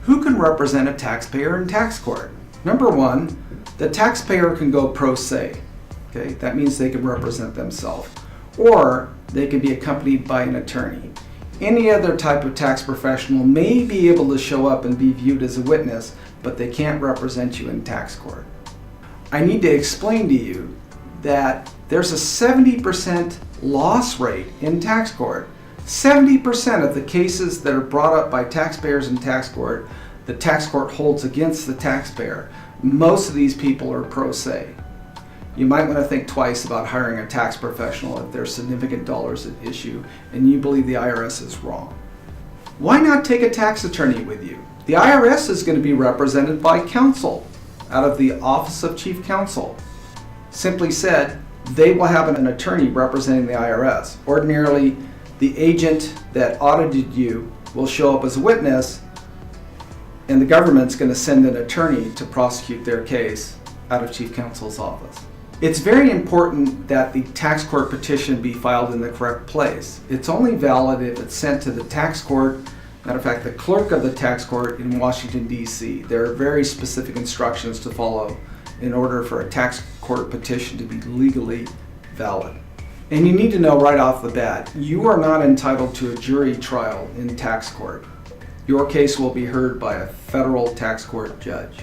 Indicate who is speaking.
Speaker 1: Who can represent a taxpayer in tax court? Number one, the taxpayer can go pro se. Okay, that means they can represent themselves. Or they can be accompanied by an attorney. Any other type of tax professional may be able to show up and be viewed as a witness, but they can't represent you in tax court. I need to explain to you that there's a 70% loss rate in tax court. 70% of the cases that are brought up by taxpayers in tax court, the tax court holds against the taxpayer. Most of these people are pro se. You might want to think twice about hiring a tax professional if there's significant dollars at issue and you believe the IRS is wrong. Why not take a tax attorney with you? The IRS is going to be represented by counsel out of the Office of Chief Counsel. Simply said, they will have an attorney representing the IRS. Ordinarily, the agent that audited you will show up as a witness, and the government's going to send an attorney to prosecute their case out of Chief Counsel's office. It's very important that the tax court petition be filed in the correct place. It's only valid if it's sent to the tax court. Matter of fact, the clerk of the tax court in Washington, D.C. There are very specific instructions to follow in order for a tax court petition to be legally valid. And you need to know right off the bat, you are not entitled to a jury trial in tax court. Your case will be heard by a federal tax court judge.